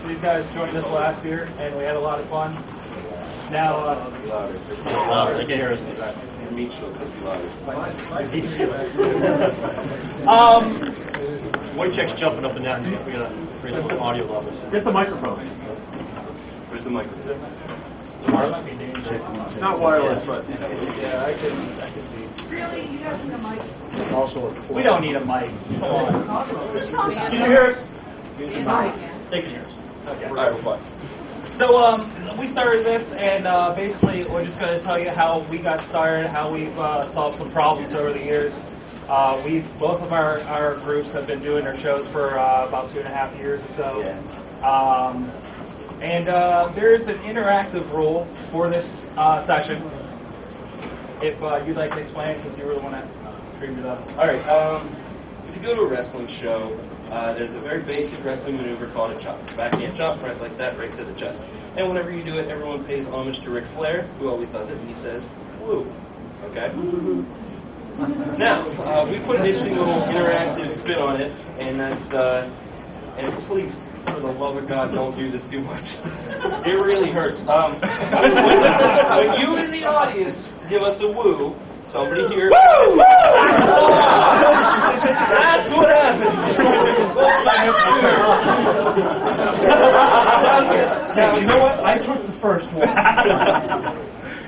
These guys joined us last year, and we had a lot of fun. Now, louder. I can't hear us. Your meat shows up louder. Wojciech's jumping up and down. We gotta raise the audio levels. Get the microphone. Where's the microphone? It's not wireless, but yeah, I can see. Really? You guys need a mic? It's also a we don't need a mic. Come on. Can you hear us? They can hear us. Okay. All right, we're fine. So we started this, and basically we're just going to tell you how we got started, how we've solved some problems over the years. Both of our groups have been doing their shows for about 2.5 years or so. Yeah. And there's an interactive rule for this session. If you'd like to explain it, since you were the one that dreamed it up. All right. If you go to a wrestling show, there's a very basic wrestling maneuver called a chop. Backhand chop, right like that, right to the chest. And whenever you do it, everyone pays homage to Ric Flair, who always does it, and he says, "Woo." Okay? Now, we put an interesting little interactive spin on it, and that's, and please, for the love of God, don't do this too much. It really hurts. When you in the audience give us a woo, somebody here... Woo! That's what happens. Now, you know what? I took the first one.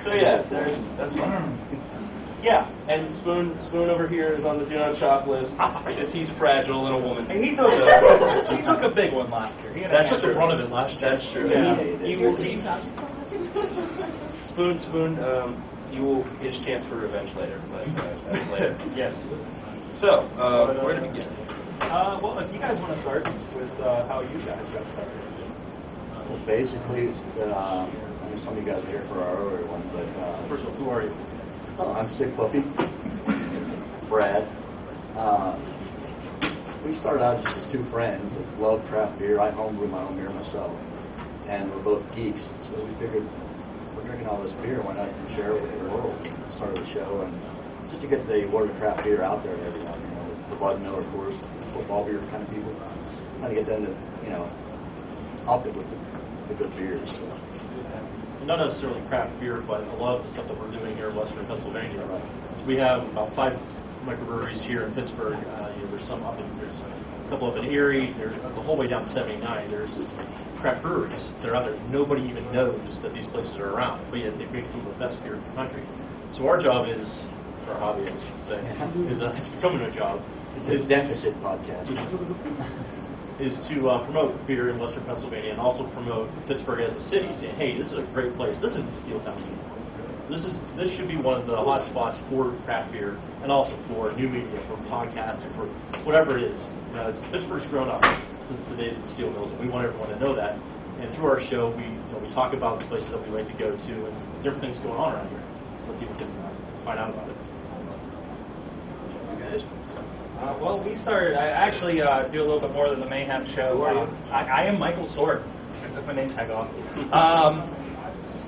So yeah, that's fine. Yeah, and Spoon over here is on the do not chop list because he's fragile and a woman. And he took a big one last year. That's Took the brunt of it last year. That's true. Yeah. Spoon, you will get a chance for revenge later, but that's later. Yes. So, where to begin? Well, if you guys want to start with how you guys got started. Well, basically, I know some of you guys are here for our earlier one, but First of all, who are you? I'm Sick Puppy, Brad. We started out just as two friends that loved craft beer. I homebrew my own beer myself, and we're both geeks, so we figured we're drinking all this beer, why not share it with the world? Started the show, and just to get the word of craft beer out there to everyone, you know, the Bud Miller, of course, football beer kind of people, trying to get them to, you know, up it with the good beers. So. Not necessarily craft beer, but a lot of the stuff that we're doing here in Western Pennsylvania. Right? So we have about 5 microbreweries here in Pittsburgh. There's some up in, there's a couple up in Erie. There's the whole way down 79. There's craft breweries that are out there. Nobody even knows that these places are around, but yet they make some of the best beer in the country. So our job is, or hobby, I should say, is it's becoming a job. It's a deficit podcast. Is to promote beer in Western Pennsylvania and also promote Pittsburgh as a city, saying, hey, this is a great place. This isn't Steel Town. This should be one of the hot spots for craft beer and also for new media, for podcasting, for whatever it is. Pittsburgh's grown up since the days of the steel mills, and we want everyone to know that. And through our show, we talk about the places that we like to go to and different things going on around here, so that people can find out about it. You guys? Well, we started. I actually do a little bit more than the Mayhem show. Who are you? I am Michael Sword. That's my name tag off.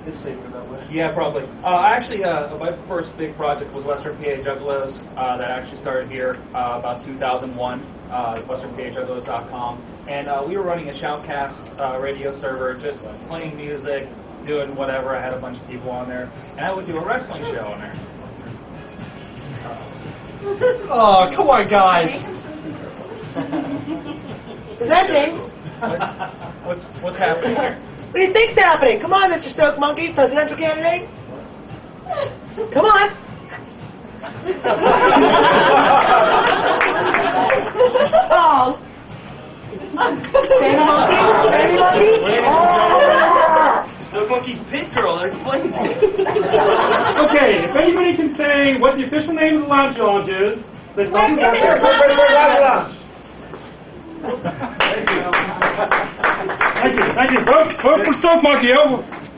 It's safer that way. Yeah, probably. Actually, my first big project was Western PA Juggalos. That actually started here about 2001. WesternPAJuggalos.com, and we were running a Shoutcast radio server, just playing music, doing whatever. I had a bunch of people on there, and I would do a wrestling show on there. Oh, come on, guys. Presenting. What's happening here? What do you think's happening? Come on, Mr. Stoke Monkey, presidential candidate. Come on. Oh. Baby monkey? Baby monkey? Stoke Monkey's pit girl, that explains it. Okay, if anybody can say what the official name of the lounge is, then Wait, give me your Thank you. Vote for Stoke Monkey.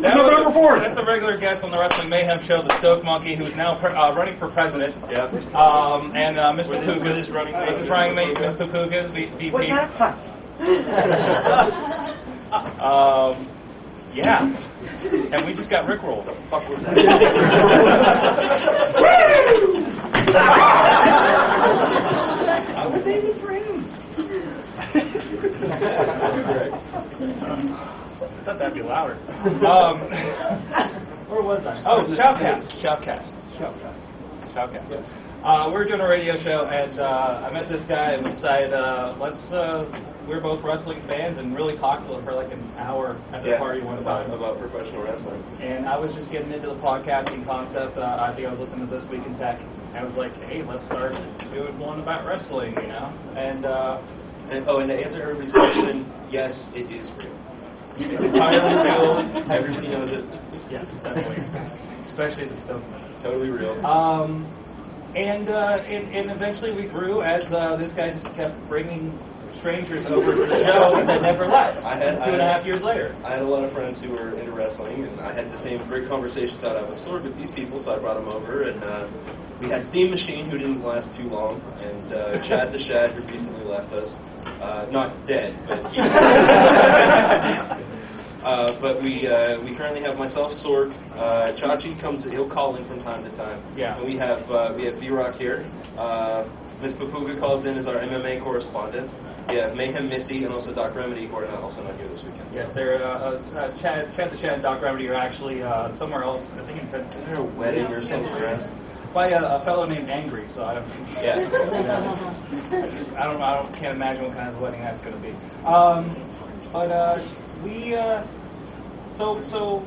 November 4th. That's a regular guest on the Wrestling Mayhem show, the Stoke Monkey, who's now running for president. Yep. And Miss Papuga is running. Miss Papuga is VP. What's that? Yeah. And we just got rickrolled. What the fuck was that? I was aiming for him. thought that'd be louder. Where was I? Oh, Shoutcast. We were doing a radio show, and I met this guy, and we decided we were both wrestling fans, and really talked to him for like an hour at the party one time about professional wrestling. And I was just getting into the podcasting concept. I think I was listening to This Week in Tech. I was like, hey, let's start doing one about wrestling, you know? And to answer everybody's question, yes, it is real. It's entirely real. Everybody knows it. Yes, definitely. Especially the stuff. Totally real. And eventually we grew as this guy just kept bringing strangers over to the show that never left. 2.5 years later. I had a lot of friends who were into wrestling, and I had the same great conversations out of a sword with these people, so I brought them over, and we had Steam Machine, who didn't last too long, and Chad the Shad, who recently left us. Not dead, but but we currently have myself, Sorg. Chachi he'll call in from time to time. Yeah. And we have V-Rock here. Miss Papuga calls in as our MMA correspondent. We have Mayhem Missy and also Doc Remedy, who are also not here this weekend. Yes, they're Chad the Shad and Doc Remedy are actually somewhere else. I think in Is there a wedding or something around? By a fellow named Angry. So I don't. Yeah. I can't imagine what kind of wedding that's going to be. So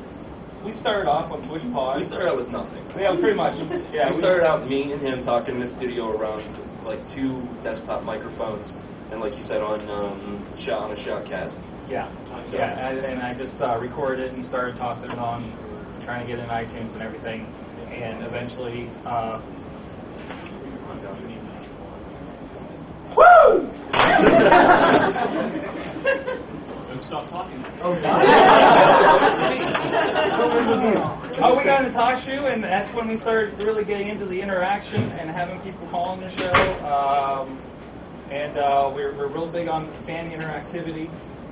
we started off on Twitch Pod. We started out with nothing. Yeah, pretty much. Yeah, we started out me and him talking in the studio around like 2 desktop microphones, and like you said on a Shoutcast. Yeah, So. yeah, and I just recorded it and started tossing it on, trying to get in iTunes and everything, and eventually. Woo! Don't stop talking. Oh, we got in a talk show, and that's when we started really getting into the interaction and having people call on the show. We're real big on fan interactivity.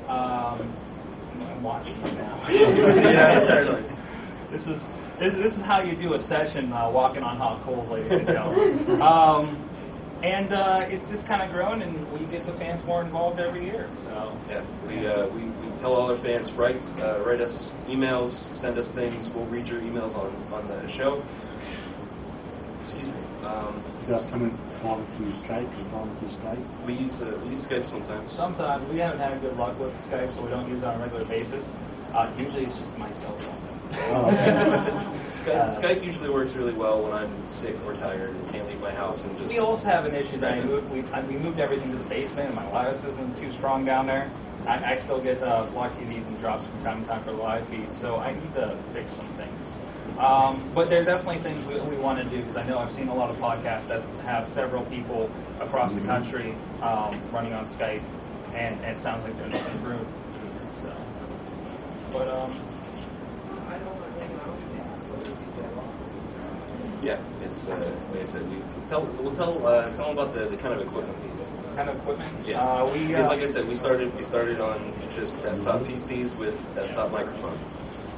I'm watching you now. This is how you do a session walking on hot coals, ladies and gentlemen. It's just kind of grown, and we get the fans more involved every year. So yeah, we tell all our fans, write us emails, send us things. We'll read your emails on the show. Excuse me. You guys coming on through Skype? We use Skype sometimes. Sometimes we haven't had good luck with Skype, so we don't use it on a regular basis. Usually it's just my cell phone. Skype usually works really well when I'm sick or tired and can't leave my house and just. We also have an issue that we moved everything to the basement, and my wireless isn't too strong down there. I still get block TVs and drops from time to time for the live feed, so I need to fix some things. But there are definitely things we want to do, because I know I've seen a lot of podcasts that have several people across the country running on Skype, and it sounds like they're in the same room. So, but yeah, it's like I said, we'll tell them about the kind of equipment we use. Kind of equipment? Yeah. Because like I said, we started on just desktop PCs with desktop microphones.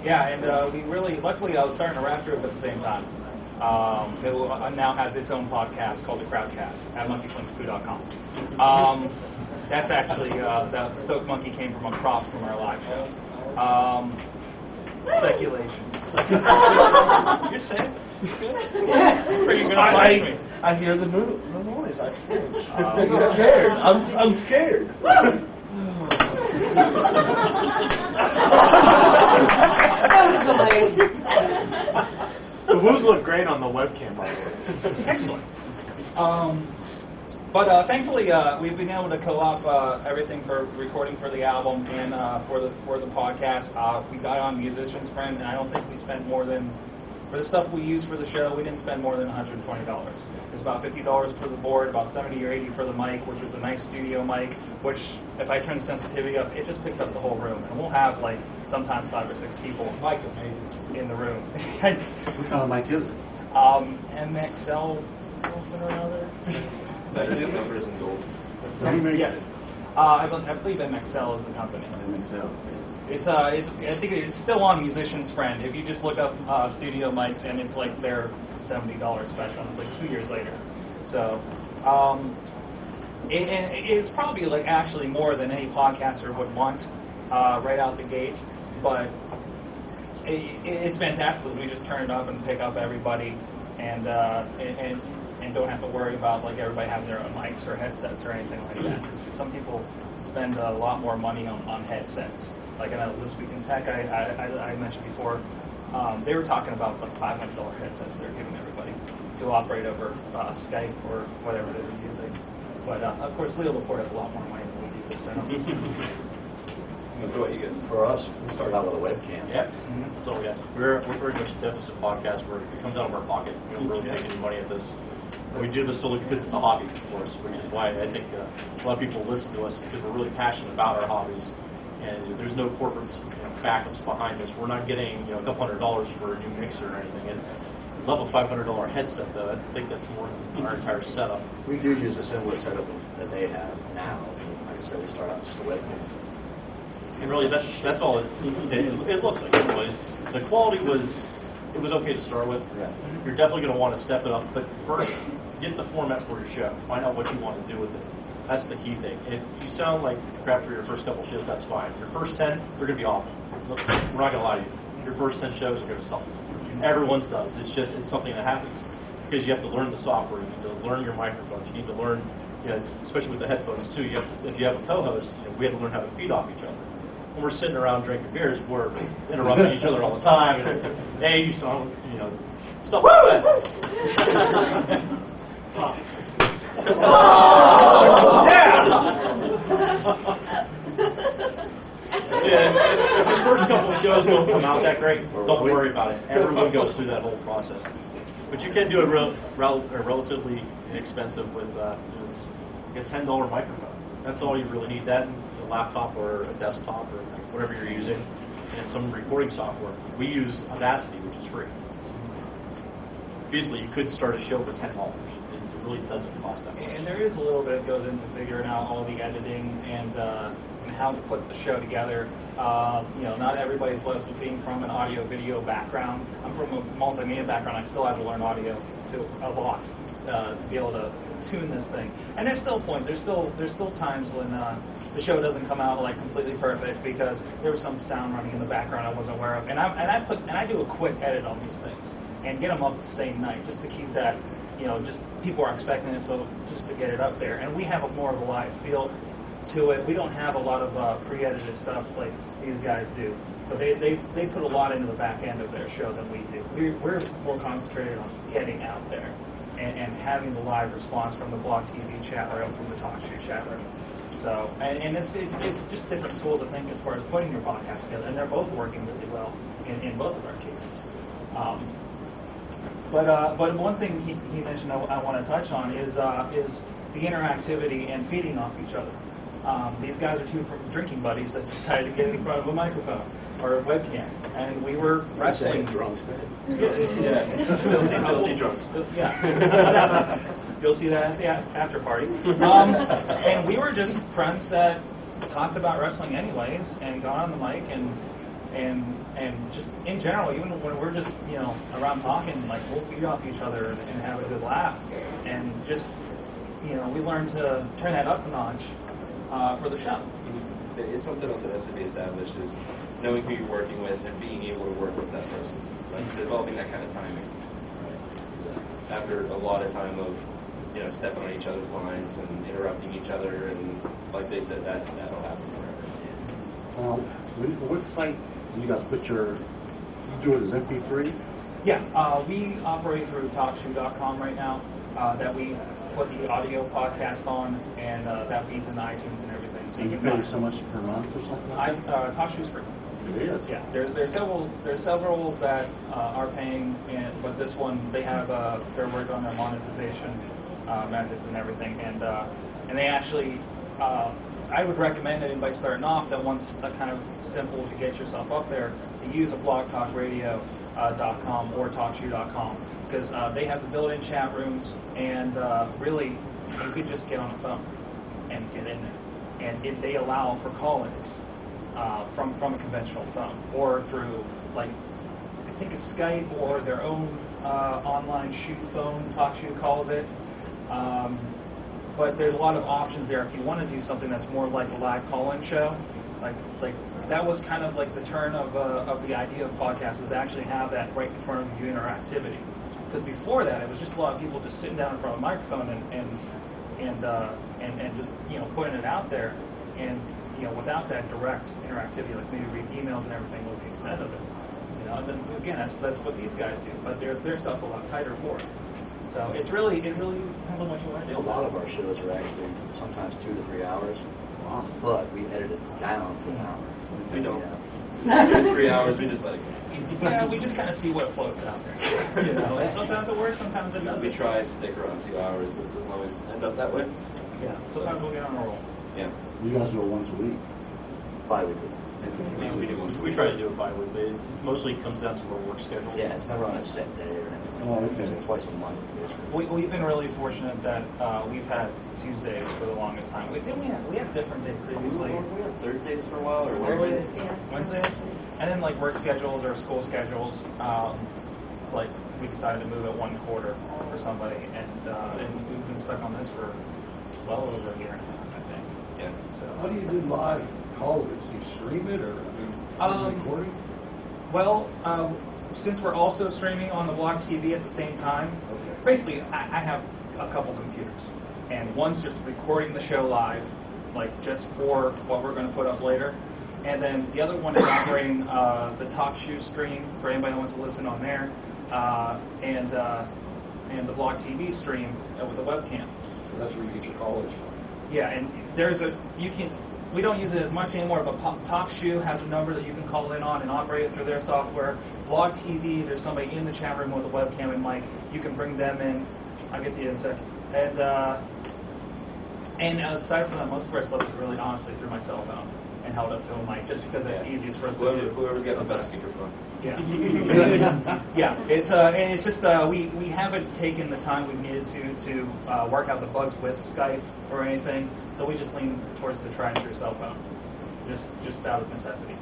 Yeah, and we really, luckily I was starting to Raptor at the same time. It now has its own podcast called the Crowdcast at monkeyflingsfoo.com. That's actually, the Stoke Monkey came from a prop from our live show. Speculation. You're sick? You good? You're gonna flash me. I hear the noise. I'm scared. I'm scared. The woos look great on the webcam, by the way. Excellent. But thankfully, we've been able to co-op everything for recording for the album and for the podcast. We got on Musician's Friend, and I don't think we spent more than, for the stuff we used for the show, we didn't spend more than $120. It's about $50 for the board, about $70 or $80 for the mic, which was a nice studio mic, which, if I turn the sensitivity up, it just picks up the whole room. And we'll have, like, sometimes 5 or 6 people in the room. What kind of mic is it? MXL, something or another. Letters and numbers and gold. Yes. I believe MXL is the company. MXL. I think it's still on Musician's Friend. If you just look up studio mics, and it's like their $70 special. It's like 2 years later. So, it's probably like actually more than any podcaster would want right out the gate. but it's fantastic that we just turn it up and pick up everybody, and don't have to worry about like everybody having their own mics or headsets or anything like that. 'Cause some people spend a lot more money on headsets. Like I know This Week in Tech, I mentioned before, they were talking about like $500 headsets they're giving everybody to operate over Skype or whatever they were using. But of course, Leo Laporte has a lot more money than we do this time. What you get? For us, we started out with a webcam. Yeah, that's all we got. We're very much a deficit podcast where it comes out of our pocket. We don't really make any money at this. We do this solely because it's a hobby for us, which is why I think a lot of people listen to us because we're really passionate about our hobbies. And there's no corporate backups behind this. We're not getting a couple $100 for a new mixer or anything. It's love a $500 headset though. I think that's more than our entire setup. We do use a similar setup that they have now. Like I said, we start out with just a webcam. And really, that's all it looks like. It's, the quality was okay to start with. Yeah. You're definitely going to want to step it up, but first, get the format for your show. Find out what you want to do with it. That's the key thing. If you sound like crap for your first couple shows, that's fine. Your first 10, they're going to be awful. We're not going to lie to you. Your first 10 shows are going to suck. Everyone's does. It's something that happens because you have to learn the software. You need to learn your microphones. You need to learn, especially with the headphones too. If you have a co-host, we have to learn how to feed off each other. When we're sitting around drinking beers, we're interrupting each other all the time. And, hey, you sound, stuff like that. If the first couple of shows don't come out that great, don't worry about it. Everyone goes through that whole process. But you can do it relatively inexpensive with a $10 microphone. That's all you really need. That and a laptop or a desktop or whatever you're using, and some recording software. We use Audacity, which is free. Feasibly, you could start a show for $10. It really doesn't cost that much. And there is a little bit that goes into figuring out all the editing and how to put the show together. Not everybody's blessed with being from an audio-video background. I'm from a multimedia background. I still have to learn audio a lot to be able to tune this thing. And there's still points. There's still times when the show doesn't come out like completely perfect because there was some sound running in the background I wasn't aware of. And I do a quick edit on these things and get them up the same night just to keep that. Just people are expecting it, so just to get it up there. And we have more of a live feel to it. We don't have a lot of pre-edited stuff like these guys do, but they put a lot into the back end of their show than we do. We're more concentrated on getting out there and having the live response from the Blog TV chat room, from the Talk Show chat room. So, and it's just different schools of thinking as far as putting your podcast together, and they're both working really well in both of our cases. But one thing he mentioned I want to touch on is the interactivity and feeding off each other. These guys are two drinking buddies that decided to get in front of a microphone or a webcam, and we were wrestling. Drunks, man. Filthy drunks. Yeah. You'll see that at the after party. And we were just friends that talked about wrestling anyways, and got on the mic and just in general, even when we're just around talking, like we'll feed off each other and have a good laugh, and just we learned to turn that up a notch for the show. It's something else that has to be established is knowing who you're working with and being able to work with that person, like developing that kind of timing. After a lot of time of stepping on each other's lines and interrupting each other, and like they said, that'll happen forever. What site do you guys put you do it as MP3? Yeah, we operate through TalkShoe.com right now. That we put the audio podcast on, and that feeds into iTunes and everything. So And you pay so much per month or something like that? TalkShoe's free. It is? Yeah, there's several that are paying, but this one they're working on their monetization methods and everything, and they actually. I would recommend anybody starting off that wants a kind of simple to get yourself up there to use a blogtalkradio.com or talkshoe.com because they have the built-in chat rooms, and really you could just get on a phone and get in there, and if they allow for call-ins from a conventional phone or through I think it's Skype or their own online shoe phone. TalkShoe calls it. But there's a lot of options there if you want to do something that's more like a live call-in show, like that was kind of like the turn of the idea of podcasts, is to actually have that right in front of you interactivity. Because before that, it was just a lot of people just sitting down in front of a microphone and just putting it out there, and without that direct interactivity, like maybe read emails and everything was the extent of it. And then again, that's what these guys do, but their stuff's a lot tighter for it. So it really depends on what you want to do. A lot of our shows are actually sometimes 2 to 3 hours, but we edit it down to an hour. We don't. After 3 hours, we just let it go. Yeah, we just kind of see what floats out there. And sometimes it works, sometimes it doesn't. We try and stick around 2 hours, but it doesn't always end up that way. Yeah, sometimes we'll get on a roll. Yeah. You guys do it once a week? Bi-weekly. We try to do it bi-weekly. It mostly comes down to our work schedules. Yeah, it's never on a set day or anything. Oh, okay. It's twice a month. We've been really fortunate that we've had Tuesdays for the longest time. We had different days previously. We had Thursdays for a while, or Wednesdays? Wednesdays? Wednesdays? And then like work schedules or school schedules, like we decided to move it 1 quarter for somebody, and we've been stuck on this for well over a year and a half, I think. Yeah. So, How do you do live call-ins? Do you stream it or recording? Well, since we're also streaming on the Block TV at the same time, basically I have a couple computers, and one's just recording the show live, like just for what we're going to put up later, and then the other one is operating the Talk Shoe stream for anybody that wants to listen on there, and the Block TV stream with the webcam. So that's where you get your callers from. Yeah, and we don't use it as much anymore, but TalkShoe has a number that you can call in on and operate it through their software. Blog TV, there's somebody in the chat room with a webcam and mic. You can bring them in. I'll get to you in a second. And aside from that, most of our stuff is really honestly through my cell phone and held up to a mic, just because it's easiest for us to do. Whoever's got the best speakerphone. Yeah. It's just we haven't taken the time we needed to work out the bugs with Skype or anything, so we just lean towards the tried and true cell phone, just out of necessity.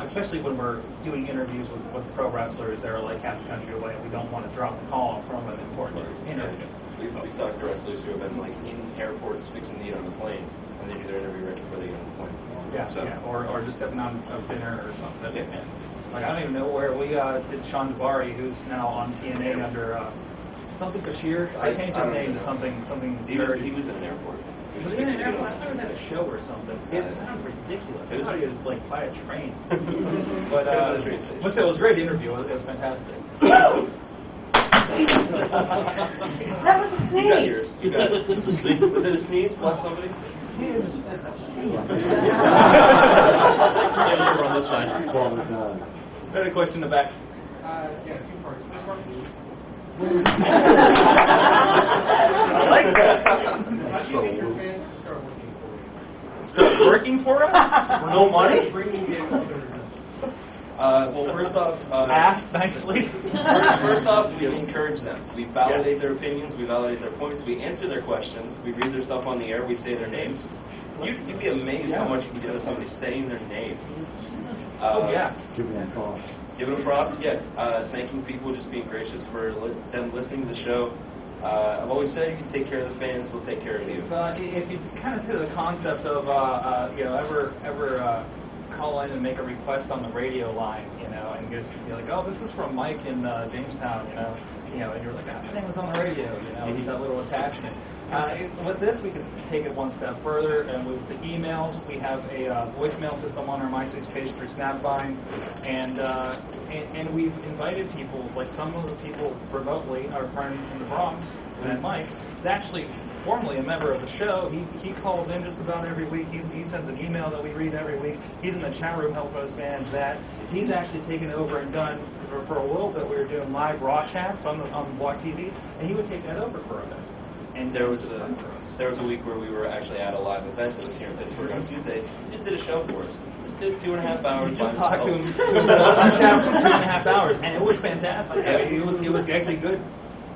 Especially when we're doing interviews with pro wrestlers that are like half the country away, and we don't want to drop the call from an important interview. We've talked to wrestlers who have been like in airports fixing the on the plane, and they do their interview right before they get on the plane. Or just stepping on a dinner or something. Yeah. And, like, I don't even know where we did Sean Dabari, who's now on TNA under something Bashir. I changed his name to something. He was in an airport. Was he in an airport? I thought he was at a show or something. It sounded ridiculous. I thought he was like by a train. But it was a great interview. It was fantastic. That was a sneeze. You got yours. You got it. Was it a sneeze plus somebody? Yeah, we're on this side. I had a question in the back. Yeah, 2 parts. Which part? I like that. How do you get your fans to start working for you? Start working for us? For no money? Bringing in Well, first off, Ask nicely. First off, we encourage them. We validate their opinions. We validate their points. We answer their questions. We read their stuff on the air. We say their names. You'd be amazed how much you can get out of somebody saying their name. Giving them props. Giving them props, yeah. Thanking people, just being gracious for them listening to the show. I've always said, if you take care of the fans, they'll take care of you. If you kind of do the concept of ever call in and make a request on the radio line, and just be like, oh, this is from Mike in Jamestown, and you're like, my name was on the radio, with that little attachment. With this, we can take it one step further, and with the emails, we have a voicemail system on our MySpace page through Snapvine, and we've invited people, like some of the people remotely, our friend in the Bronx, Mike, is actually formerly a member of the show. He calls in just about every week. He sends an email that we read every week. He's in the chat room helping us manage that. He's actually taken over and done, for a little bit, we were doing live raw chats on the Block TV, and he would take that over for a bit. And there was a week where we were actually at a live event that was here in Pittsburgh on Tuesday. He just did a show for us. Just did 2.5 hours. We just talked to him on the chat for 2.5 hours, and it was fantastic. I mean, it was actually good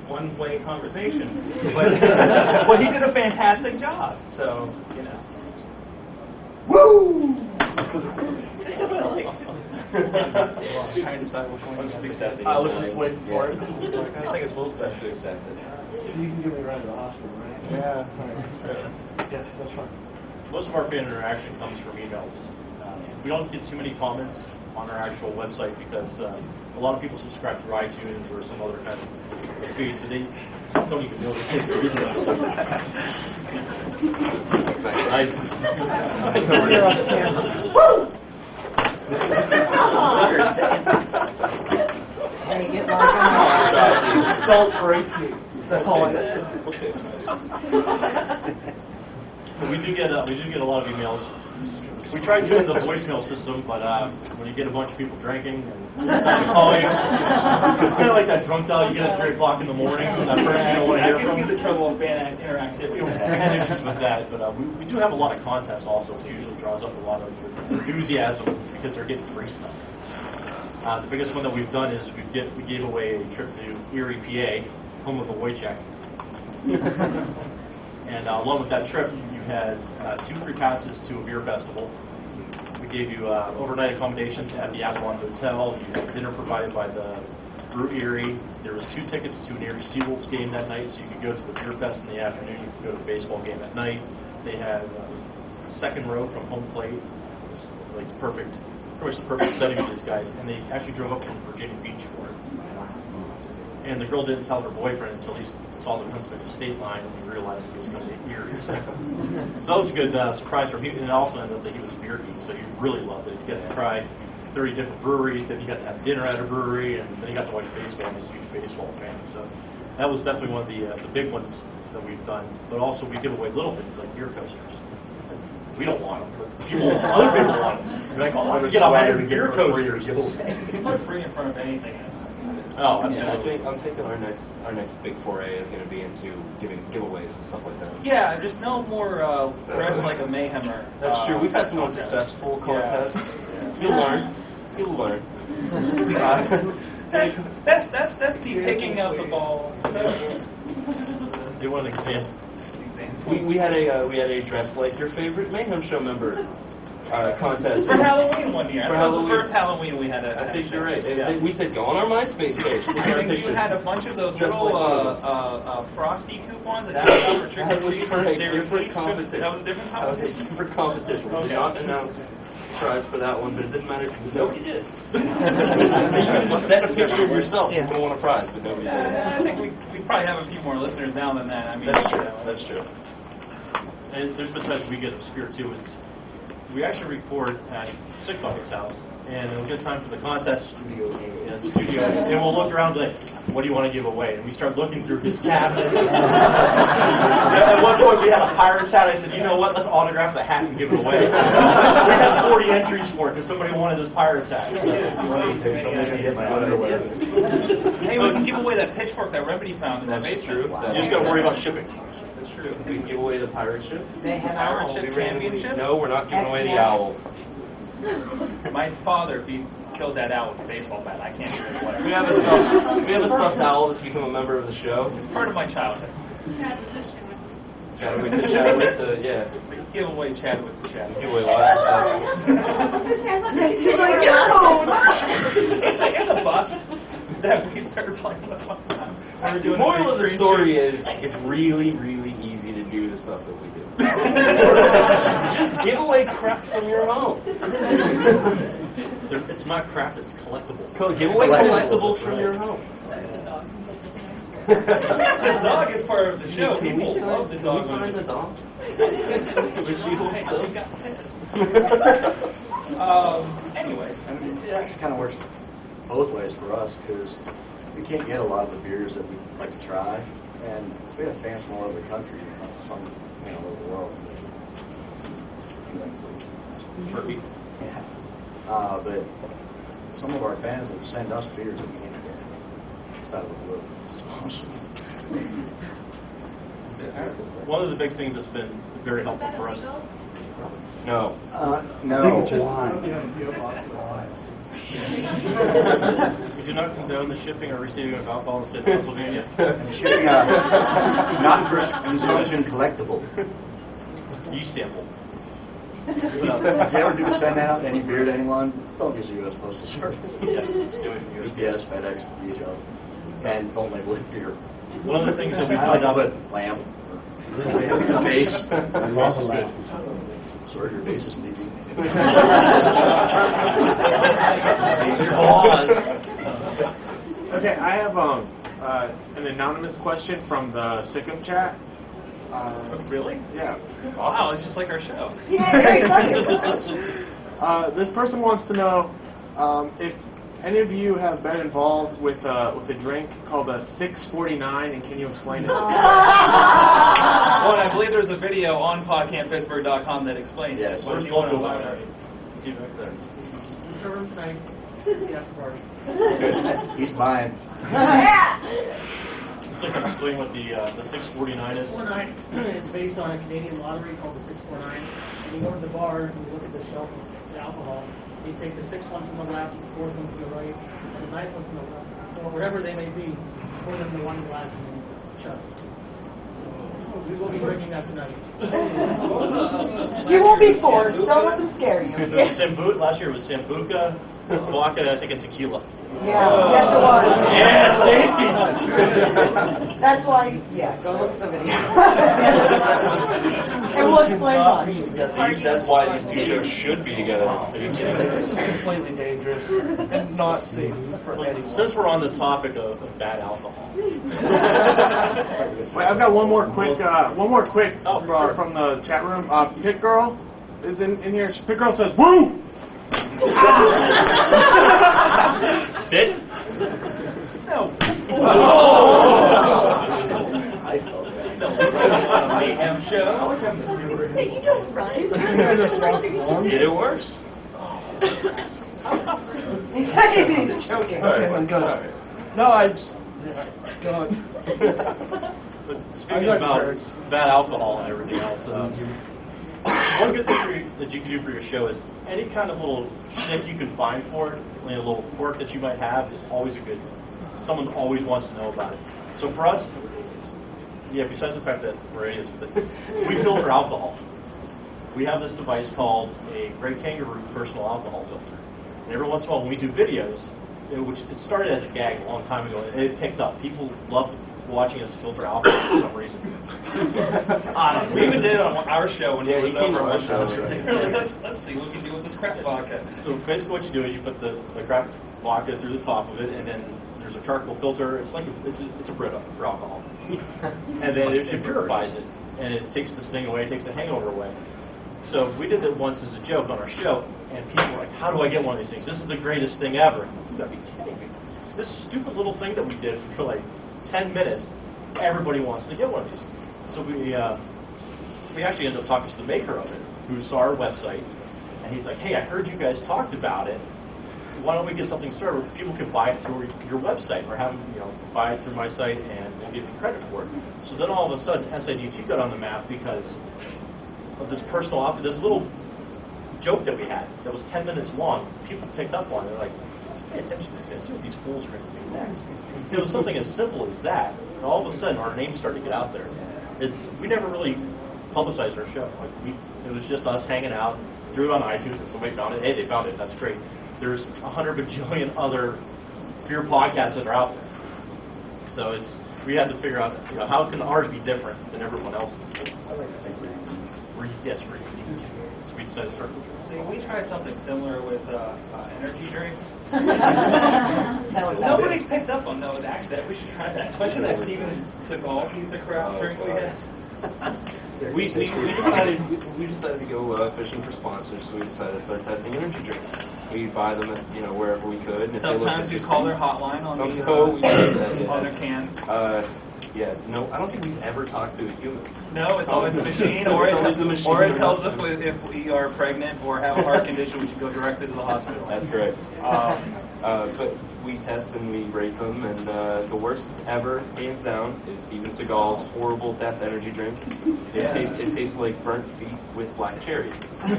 one-way conversation, but he did a fantastic job. So Woo! I'm trying to decide which one. Just accept it. I was just waiting for it. I think it's Will's best to accept it. You can give me a ride to the hospital, right? Yeah. Yeah, that's fine. Most of our fan interaction comes from emails. we don't get too many comments on our actual website because a lot of people subscribe through iTunes or some other kind of feed, so they don't even know that they're reading the website. Nice. You're on camera. Woo! Hey, get like don't break me. That's all I We do get a lot of emails. We tried doing the voicemail system, but when you get a bunch of people drinking and deciding to call you, it's kind of like that drunk dial you get at 3 o'clock in the morning from that person you don't want to hear from. I can see the trouble with fan interactivity. We had issues with that, but we do have a lot of contests also, which usually draws up a lot of enthusiasm because they're getting free stuff. The biggest one that we've done is we gave away a trip to Erie, PA, home of the Wojciechs. And along with that trip, you had 2 free passes to a beer festival. We gave you overnight accommodations at the Avalon Hotel. You had dinner provided by the Brewery. There was 2 tickets to an Erie Seawolves game that night, so you could go to the beer fest in the afternoon. You could go to the baseball game at night. They had second row from home plate. It was like pretty much the perfect setting for these guys. And they actually drove up from Virginia Beach for it. And the girl didn't tell her boyfriend until he saw the Pennsylvania state line and he realized he was coming to Erie. So that was a good surprise for him. And it also ended up that he was a beer geek, so he really loved it. You got to try 30 different breweries, then you got to have dinner at a brewery, and then you got to watch baseball, and he's a huge baseball fan. So that was definitely one of the big ones that we've done. But also we give away little things like beer coasters. We don't want them, but other people want them. You're like, oh, I get 100 beer coasters. People are free in front of anything. Oh, absolutely. Yeah, I'm thinking our next big foray is going to be into giving giveaways and stuff like that. Yeah, just no more dress like a Mayhemmer. That's true. We've had some unsuccessful contests. Yeah. You'll learn. You'll learn. That's the picking up the ball. Do you want an example? We had a dress like your favorite Mayhem show member contest. For Halloween one year. For That was Halloween. the first Halloween we had. I think you're right. Yeah. We said go on our MySpace page. I think you had a bunch of those Just little like Frosty coupons that you got for trick or treat. for a They were different each competition. That was a different That was a competition. different competition. We did not announce prize for that one, but it didn't matter because nobody did. You could just set a picture of yourself and you won a prize, but nobody did. I think we probably have a few more listeners now than that. I mean, That's true. That's true. And there's been times we get obscure too. Is we actually record at Sick Bucket's house, and it'll get time for the contest studio, and we'll look around like, what do you want to give away? And we start looking through his cabinets. At one point we had a Pirates hat. I said, you know what? Let's autograph the hat and give it away. We had 40 entries for it because somebody wanted this Pirates hat. So, hey, we can give away that pitchfork that Remedy found in that basement. you just got to worry about shipping. That's true. We can give away the pirate ship. They have Pirate owls. ship championship? No, we're not giving away the owl. My father killed that owl with a baseball bat. I can't give it away. We have a stuffed owl that's become a member of the show. It's part of my childhood. Chadwick the yeah. We can give away Chadwick to Chadwick. Give away lots of stuff. It's a bust that we started playing with one time. We were doing Moral a of the big story screen is it's really, really easy to do the stuff that we do. Just give away crap from your home. It's not crap, it's collectibles. Give away collectibles from your home. The dog is part of the show. Can we People love the dog. sign the dog? She got pissed. Anyways. I mean, it actually kind of works both ways for us because we can't get a lot of the beers that we'd like to try, and we have fans from all over the country, some all over the world. Turkey. Yeah. But some of our fans will send us beers that we can't get outside of the blue. It's awesome. One of the big things that's been very helpful for us. No. No. I think it's wine. We do not condone the shipping or receiving of alcohol in the state of Pennsylvania. Shipping not for consumption collectible. E-sample. If you ever do send out any beer to anyone, don't use the U.S. Postal Service. Yeah, just do it in UPS, FedEx, DHL, and don't label it beer. One of the things that we I find out love it. Lamb. Base. I love the lamb. Sorry, your bass is leaving. Okay, I have an anonymous question from the Sikkim chat. Really? Yeah. Wow, it's just like our show. Yeah, very excited. This person wants to know if any of you have been involved with a drink called a 649, and can you explain it? Well, I believe there's a video on podcamppittsburgh.com that explains Yes, it. What we're do you want to supposed to know? learn it. See you back there. Serve them tonight. Good. He's mine. So can you explain what the 649 is? 649 is based on a Canadian lottery called the 649. And you go to the bar and you look at the shelf of the alcohol. You take the sixth one from the left, the fourth one from the right, and the ninth one from the left, or wherever they may be. Pour them in one glass and then chug. So we will be drinking that tonight. You won't be forced. Don't let them scare you. Last year it was Sambuca, vodka, I think, and tequila. Yeah, yes it was. Yeah, it's tasty. That's why, yeah, go look at the video. And we'll explain why. That's why these two shows should be together. Are you kidding me? This is completely dangerous and not safe for anyone. Since we're on the topic of bad alcohol. Wait, I've got one more quick from the chat room. Pit Girl is in here. Pit Girl says, "Woo!" Sit. No. I felt that. Mayhem show. You don't rhyme. Just get it worse. He's joking. Okay, I'm good. No, I just... God. But speaking about bad alcohol and everything else, one good thing that you can do for your show is any kind of little shtick you can find for it, a little quirk that you might have is always a good thing. Someone always wants to know about it. So for us, yeah, besides the fact that we're idiots, but we filter alcohol. We have this device called a Great Kangaroo personal alcohol filter. And every once in a while when we do videos, which it started as a gag a long time ago, and it picked up. People loved watching us filter alcohol for some reason. We even did it on our show when it was over. on our show, Let's see what we can do with this crap vodka. So basically what you do is you put the crap vodka through the top of it, and then there's a charcoal filter. It's like it's a Brita for alcohol. And then it purifies it, and it takes the sting away, it takes the hangover away. So we did that once as a joke on our show, and people were like, how do I get one of these things? This is the greatest thing ever. You gotta be kidding me. This stupid little thing that we did for like 10 minutes, everybody wants to get one of these. So we actually ended up talking to the maker of it, who saw our website, and he's like, hey, I heard you guys talked about it. Why don't we get something started where people can buy it through your website, or have them, buy it through my site and give me credit for it. So then all of a sudden, SIDT got on the map because of this this little joke that we had that was 10 minutes long. People picked up on it. They're like, let's pay attention to this. See what these fools are going to do next. It was something as simple as that, and all of a sudden our name started to get out there. We never really publicized our show. It was just us hanging out, threw it on iTunes, and somebody found it. Hey, they found it. That's great. There's 100 bajillion other beer podcasts that are out there. So we had to figure out, how can ours be different than everyone else's? So, I like to think we're yes, we're unique. So we decided to start. See, we tried something similar with energy drinks. Nobody's Nobody's picked up on that. Actually, we should try that. Especially that Steven Seagal piece of crap drink we had. We decided to go fishing for sponsors, so we decided to start testing energy drinks. We buy them at, wherever we could. And Sometimes we call their hotline on we did that, on their can. No, I don't think we've ever talked to a human. No, it's always a machine, or it tells us if we are pregnant or have a heart condition, we should go directly to the hospital. That's correct. But we test and we rate them, and the worst ever, hands down, is Steven Seagal's horrible death energy drink. It tastes like burnt feet with black cherries. You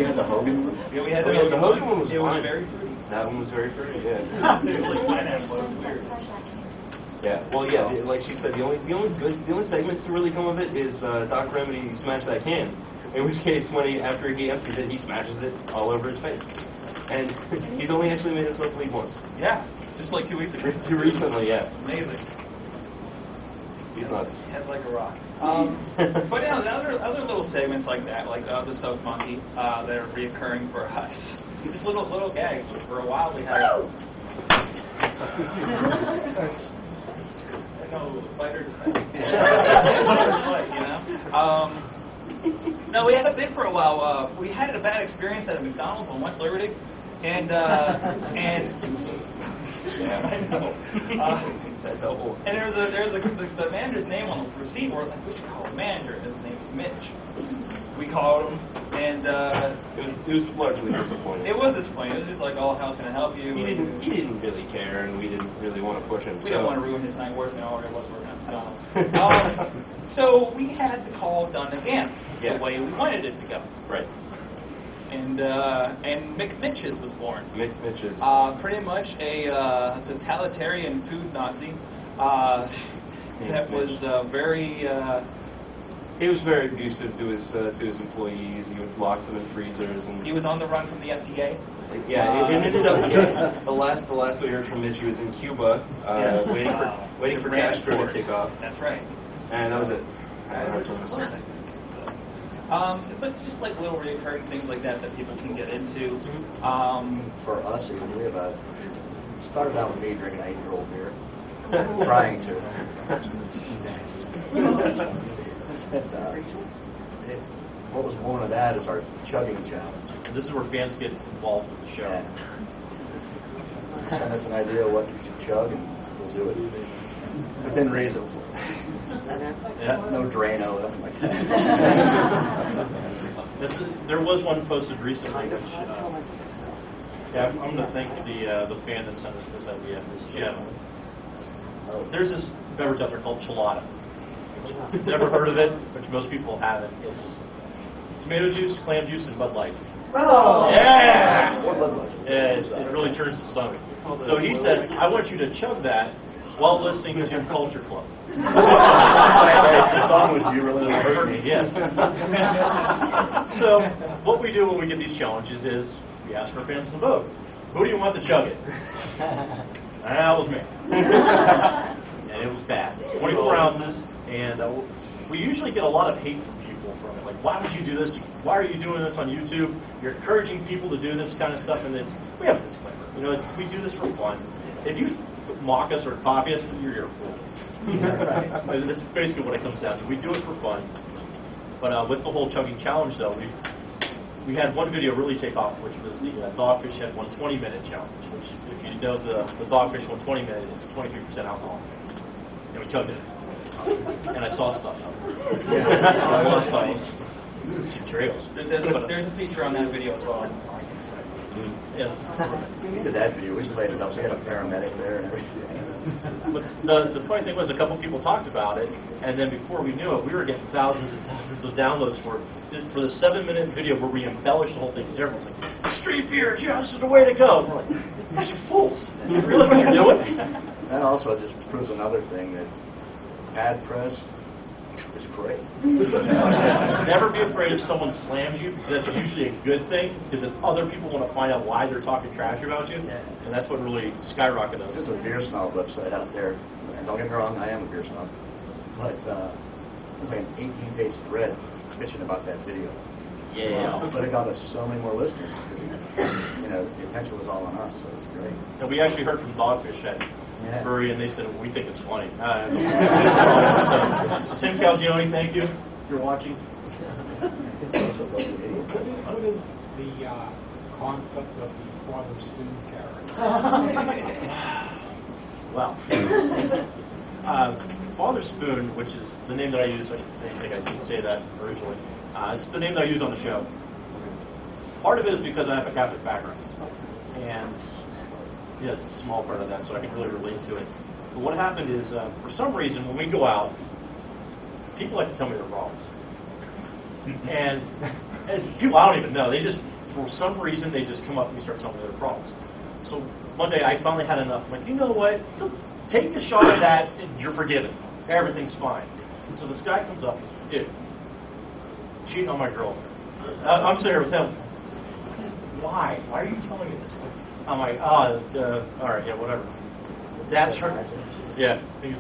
had the Hogan one? Yeah, we had the Hogan one was It fine. was very fruity. That one was very pretty, yeah. It was like pineapple. It was weird. Yeah, well, yeah, like she said, the only segment to really come of it is Doc Remedy smash that can. In which case, after he empties it, he smashes it all over his face. And he's only actually made himself bleed once. Yeah, just like 2 weeks ago. Too recently, yeah. Amazing. He's nuts. Head like a rock. But you know, the other little segments like that, like the Soap Monkey, that are reoccurring for us. Just little gags. For a while we had. Fighter no, we had a bit for a while. We had a bad experience at a McDonald's on West Liberty, and yeah, I know. And there's the manager's name on the receipt. We're like, we should call the manager. His name is Mitch. We called him, and it was largely disappointing. It was disappointing. It was just like, oh, how can I help you? He didn't really care, and we didn't really want to push him. We didn't want to ruin his night worse than all it was working at McDonald's. So we had the call done again, the way we wanted it to go. Right. And McMitch's was born. McMitch's. Pretty much a totalitarian food Nazi. That was very. He was very abusive to his employees. He would lock them in freezers, and he was on the run from the FDA. Yeah, it ended up. The last we heard from Mitch, he was in Cuba, waiting for Castro to kick off. That's right. And that was it. But just like little recurring things like that people can get into. For us, it started out with me drinking an 8-year-old beer, trying to. What was born of that is our chugging challenge. And this is where fans get involved with the show. Yeah. Send us an idea of what you should chug, and we'll do it. Within reason. Yeah. No Drano, nothing like that. There was one posted recently, which I'm going to thank the fan that sent us this idea, this Jim. There's this beverage out there called Chelada. Never heard of it, which most people haven't. It's tomato juice, clam juice, and Bud Light. Oh! Yeah! Or Bud Light. Yeah, it really turns the stomach. So he said, I want you to chug that while listening to Culture Club. The song was You Really Hurt Me. Yes. So what we do when we get these challenges is we ask our fans to vote. Who do you want to chug it? That was me. And it was bad. It's 24 ounces, and we usually get a lot of hate from people from it. Like, why would you do this? Why are you doing this on YouTube? You're encouraging people to do this kind of stuff, and we have a disclaimer. We do this for fun. If you mock us or copy us, you're a fool. That's basically what it comes down to. We do it for fun. But with the whole chugging challenge, though, we had one video really take off, which was the Dogfish had 120-minute challenge. Which, if you know the Dogfish 120-minute, it's 23% alcohol. And we chugged it. And I saw stuff. I saw stuff. See trails. There's a feature on that video as well. Yes. We did that video. We just laid it up. So we had a paramedic there and everything. But the funny thing was, a couple people talked about it, and then before we knew it, we were getting thousands and thousands of downloads for the 7-minute video where we embellished the whole thing. Because everyone's like, "Street beer, yeah, this is the way to go." And we're like, "You guys are fools. You realize what you're doing?" And also, it just proves another thing that ad press is great. Never be afraid if someone slams you, because that's usually a good thing, because then other people want to find out why they're talking trash about you, and that's what really skyrocketed us. There's a beer snob website out there, and don't get me wrong, I am a beer snob, but there's like an 18-page thread bitching about that video. Yeah. But it got us so many more listeners, because, the attention was all on us, so it was great. And we actually heard from Dogfish at Brewery, and they said, we think it's funny. So, Sim Calgione, thank you. If you're watching. What is the concept of the Father Spoon character? Well, Father Spoon, which is the name that I use, I think I didn't say that originally. It's the name that I use on the show. Part of it is because I have a Catholic background. And yeah, it's a small part of that, so I can really relate to it. But what happened is, for some reason, when we go out, people like to tell me their problems. And people I don't even know, for some reason, they just come up to me and start telling me their problems. So one day, I finally had enough. I'm like, you know what? Take a shot at that, and you're forgiven. Everything's fine. And so this guy comes up and says, dude, cheating on my girlfriend. I'm sitting here with him. Why? Why are you telling me this? I'm like, all right, yeah, whatever. That's her. Yeah.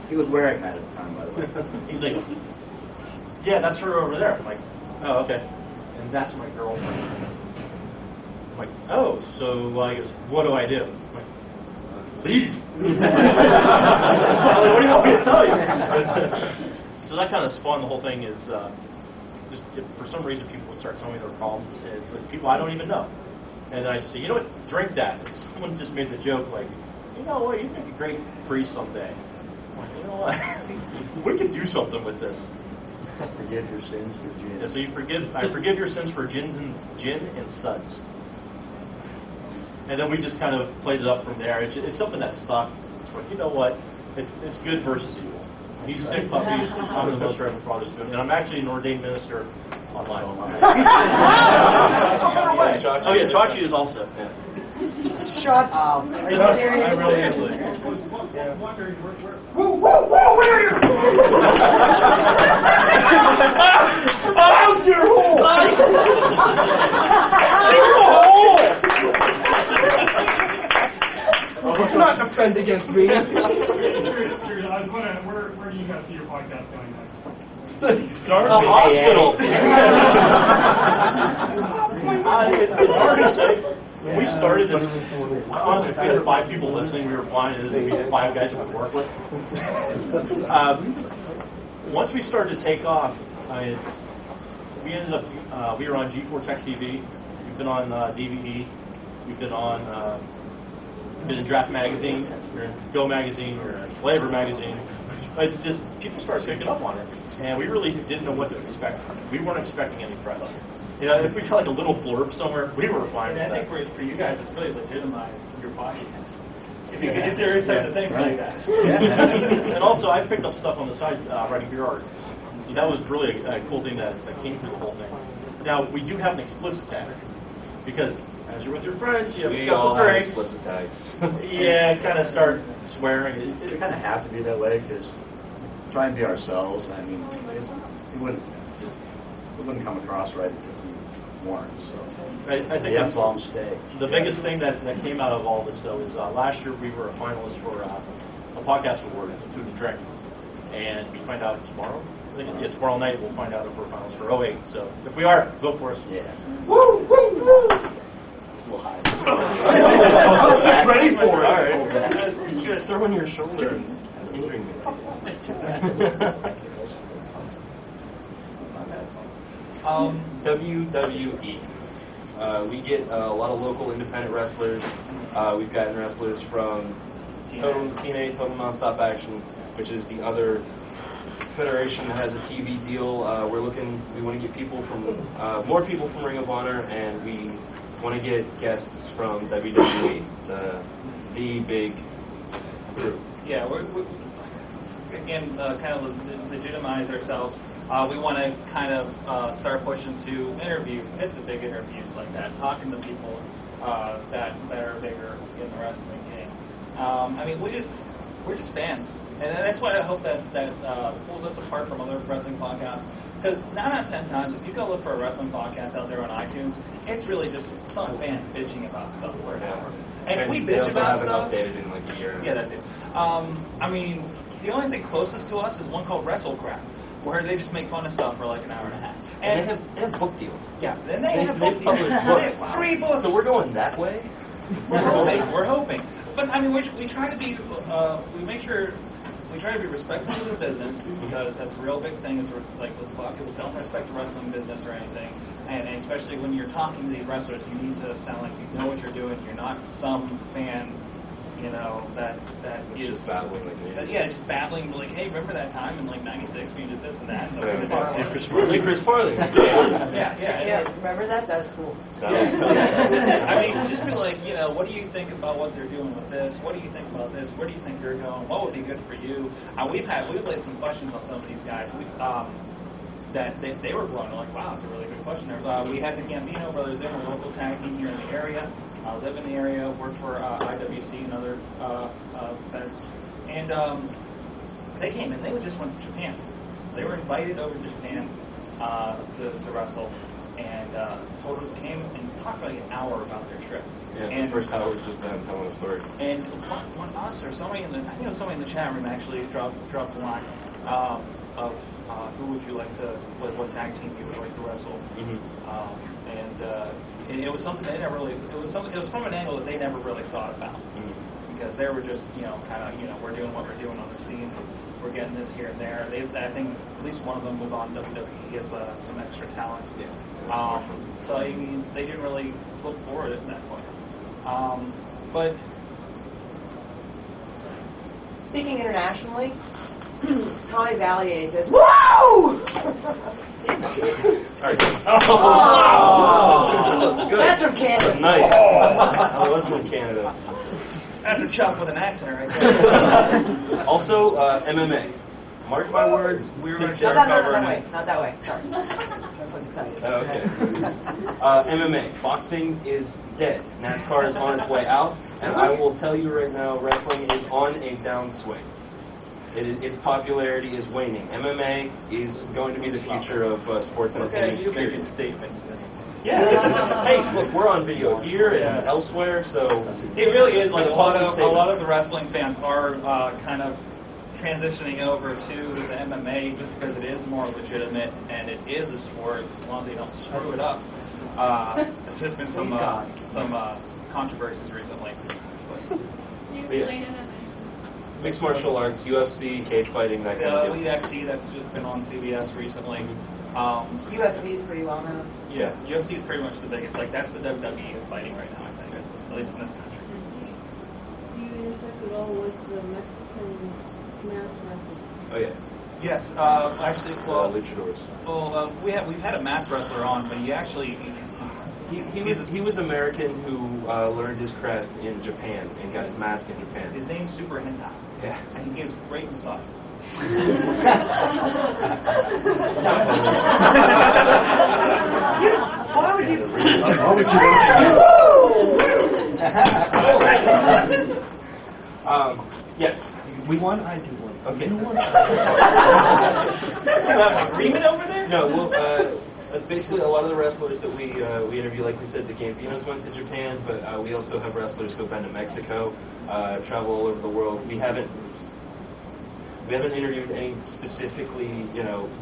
He was wearing that at the time, by the way. He's like, yeah, that's her over there. I'm like, oh, okay. And that's my girlfriend. I'm like, oh, so I guess, what do I do? I'm like, leave. What do you want me to tell you? So that kind of spawned the whole thing is, just if for some reason people would start telling me their problems, it's like people I don't even know. And then I just say, you know what, drink that. And someone just made the joke like, you know what, you'd make a great priest someday. I'm like, you know what, we could do something with this. Forgive your sins for gin. Yeah, so I forgive your sins for gin and suds. And then we just kind of played it up from there. It's something that stuck. It's like, you know what, it's good versus evil. He's sick puppy, I'm the most Reverend Father Spoon, and I'm actually an ordained minister online. Oh yeah, Chachi is also. Yeah. Shut up. I really am. Whoa, whoa, whoa, where are you? Out your hole! Do not defend against me. I was wondering, where do you guys see your podcast going next? Start the hospital. It's hard to say. When we started this, honestly, if we had 5 people listening, we were fine. It is we had 5 guys that we work with. Once we started to take off, we ended up, we were on G4 Tech TV. We've been on DVE. We've been on, been in Draft Magazine. We're in Go Magazine. We're in Flavor Magazine. It's just, people started picking up on it. And we really didn't know what to expect. We weren't expecting any press. You know, if we got like a little blurb somewhere, we were fine with I that. think for you guys, it's really legitimized your podcast. If there is such a thing for you guys. And also, I picked up stuff on the side writing beer articles. So that was really a cool thing that came through the whole thing. Now, we do have an explicit tag. Because as you're with your friends, you have a couple drinks. Explicit tags. Yeah, kind of start swearing. It kind of have to be that way because try and be ourselves. I mean, it wouldn't come across right if we weren't. So I think that's all mistake. The biggest thing that came out of all this, though, is last year we were a finalist for a podcast award, Food and Drink. And we find out tomorrow. I think tomorrow night we'll find out if we're finalists for 08. So if we are, vote for us. Yeah. Woo, woo, woo! I was just ready for it. All right. He's going to throw on your shoulder and injuring me. WWE. We get a lot of local independent wrestlers. We've gotten wrestlers from TNA, Total Nonstop Action, which is the other federation that has a TV deal. We want to get people from, more people from Ring of Honor, and we want to get guests from WWE, the big group. Yeah, we're again, kind of legitimize ourselves. We want to kind of start pushing to hit the big interviews like that, talking to people that are bigger in the wrestling game. I mean, we're just fans, and that's what I hope that pulls us apart from other wrestling podcasts. Because 9 out of 10 times, if you go look for a wrestling podcast out there on iTunes, it's really just some fan bitching about stuff or whatever. And we bitch about stuff. They haven't updated in like a year. Yeah, that's it. I mean, the only thing closest to us is one called Wrestle Crap, where they just make fun of stuff for like an hour and a half. And they have book deals. Yeah, and they have book publish deals. books. They have 3 books. So we're going that way? We're hoping. But I mean, we try to be, we try to be respectful of the business, because that's a real big thing. Is like a lot of people don't respect the wrestling business or anything, and especially when you're talking to these wrestlers, you need to sound like you know what you're doing. You're not some fan, you know, that is just babbling like me. Just babbling like, hey, remember that time in like '96 when you did this and that? Chris Farley. Yeah. Remember that? That's cool. I mean, just be like, you know, what do you think about what they're doing with this? What do you think about this? Where do you think they're going? What would be good for you? We've laid some questions on some of these guys. That they were blown. Like, wow, it's a really good question. We had the Gambino brothers in, a local tag team here in the area. Live in the area, work for IWC and other feds. And they came in. They just went to Japan. They were invited over to Japan to wrestle. and told them came and talked for like an hour about their trip. Yeah, and the first hour was just them telling the story. And one us or somebody in the, I think it was somebody in the chat room actually dropped a line of who would you like to, what tag team you would like to wrestle. And it was something they never really, it was from an angle that they never really thought about. Because they were just, kind of, we're doing what we're doing on the scene. We're getting this here and there. I think at least one of them was on WWE. He has some extra talent. Yeah. So I mean, they didn't really look forward at that point. But Speaking internationally, Tommy Valier says, "Whoa!" That's from Canada. Nice. I was from Canada. That's a chop with an accent right there. Also, MMA. Mark my words, we're going to share Not cover. that way. Sorry. I was excited. Oh, okay. MMA. Boxing is dead. NASCAR is on its way out. And I will tell you right now, wrestling is on a downswing. Its popularity is waning. MMA is going to be the future of sports entertainment. Okay, you making statements in this. Yeah. Hey, look, we're on video here and elsewhere, so it really is like a lot statement. of the wrestling fans are kind of transitioning over to the MMA just because it is more legitimate and it is a sport as long as they don't screw it up. There's just been some controversies recently. Mixed martial arts, UFC, cage fighting, that kind of deal. UFC, that's just been on CBS recently. UFC is pretty well known. Yeah, UFC is pretty much the biggest. Like, that's the WWE of fighting right now, I think, at least in this country. Do you intersect at all with the Mexican mass wrestling? Oh, yeah. Yes, actually, well, luchadors. Well, we've had a mass wrestler on, but he was American who learned his craft in Japan and got his mask in Japan. His name's Super Hentai. Yeah. And he gives great massages. Why would you? Yes. We won. I do win. Okay. You won. You have an agreement over there? No. Well, basically, a lot of the wrestlers that we interview, like we said, the Gambinos went to Japan, but we also have wrestlers who've been to Mexico, travel all over the world. We haven't interviewed any specifically,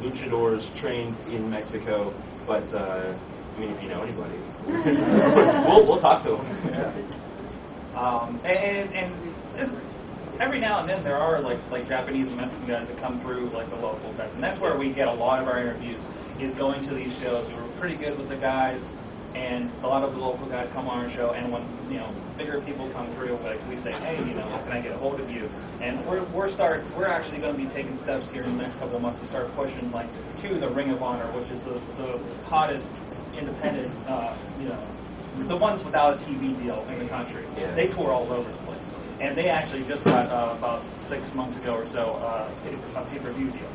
luchadors trained in Mexico, but I mean, if you know anybody, we'll talk to them. Yeah. And every now and then there are like Japanese and Mexican guys that come through like the local guys, and that's where we get a lot of our interviews. Is going to these shows. We're pretty good with the guys, and a lot of the local guys come on our show. And when bigger people come through, like we say, hey, how can I get a hold of you? And we're actually going to be taking steps here in the next couple of months to start pushing to the Ring of Honor, which is the hottest independent, the ones without a TV deal in the country. Yeah. They tour all over the place, and they actually just got about 6 months ago or so a pay-per-view deal.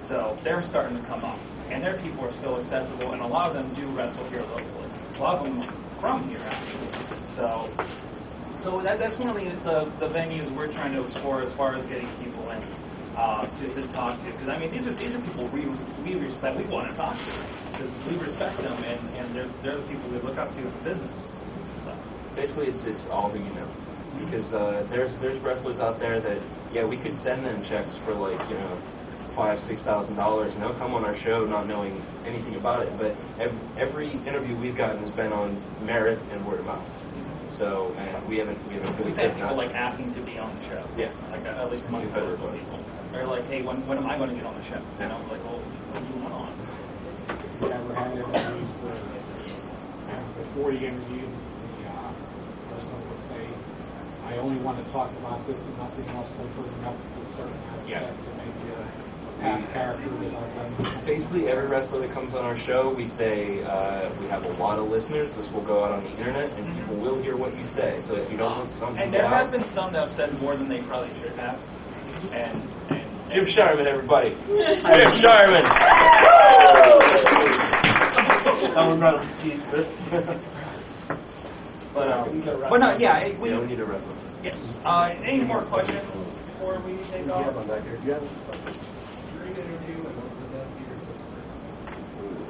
So they're starting to come up. And their people are still accessible, and a lot of them do wrestle here locally. A lot of them from here, actually. So that's one of the venues we're trying to explore as far as getting people in to talk to. Because I mean, these are people we respect. We want to talk to because we respect them, and they're the people we look up to in the business. So basically, it's all who you know. Because there's wrestlers out there that we could send them checks for $5,000-$6,000, and they'll come on our show not knowing anything about it. But every interview we've gotten has been on merit and word of mouth. So, and we haven't really had people asking to be on the show. Yeah, at least amongst other people. Or hey, when am I going to get on the show? Well, when do you want on? Yeah, we're having interviews before the interview, the person will say, I only want to talk about this and nothing else. They bring up a certain aspect to maybe a past character that I've done. Basically, every wrestler that comes on our show, we say we have a lot of listeners. This will go out on the internet, and people will hear what you say. So if you don't want something, and there have been some that have said more than they probably should have. And Jim Shireman, everybody. Jim Shireman. But no, yeah, we need a reference. Yes. Any more questions before we take off? Back here. Yeah.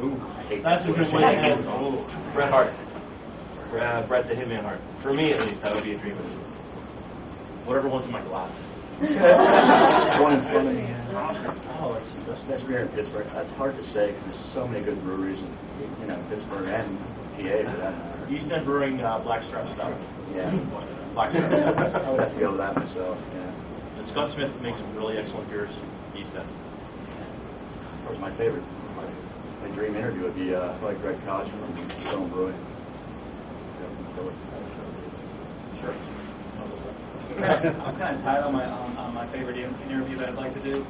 Ooh, I hate That's a that. good way to end. Ooh, Bret Hart. Bret the Hitman Hart. For me, at least, that would be a dream. Whatever one's in my glass. One in front of me. Oh, that's Best beer in Pittsburgh. That's hard to say because there's so many good breweries in Pittsburgh and PA for that matter. East End Brewing Blackstrap Stout. Yeah. Blackstrap. I would have to go with that myself. Yeah. And Scott Smith makes some really excellent beers. East End. Of course, my favorite. My dream interview would be like Greg Koch from Stone Brewing. Sure. I'm kind of tied on my favorite interview that I'd like to do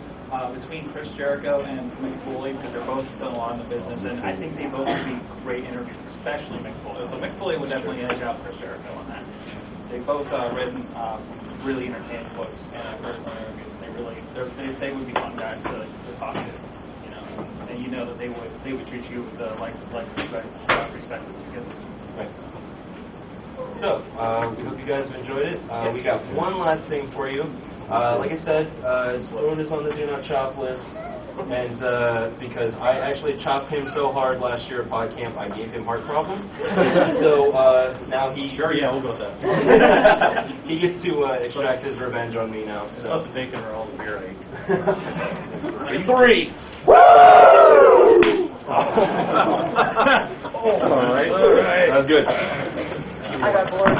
between Chris Jericho and Mick Foley, because they're both done a lot in the business, and I think they both would be great interviews, especially Mick Foley. So Mick Foley would definitely edge out Chris Jericho on that. They both written really entertaining books, and I've heard some interviews, and they would be fun guys to talk to, and you know that they would treat you with the respect that you give them. Right. So, we hope you guys have enjoyed it. Yes. We got one last thing for you. Like I said, Spoon is on the Do Not Chop list. And because I actually chopped him so hard last year at Podcamp, I gave him heart problems. So now he... Sure, yeah, we'll go with that. He gets to extract his revenge on me now. It's So. not the bacon or all the beer I ate. 3! Woo! All right. That was good. I got blood.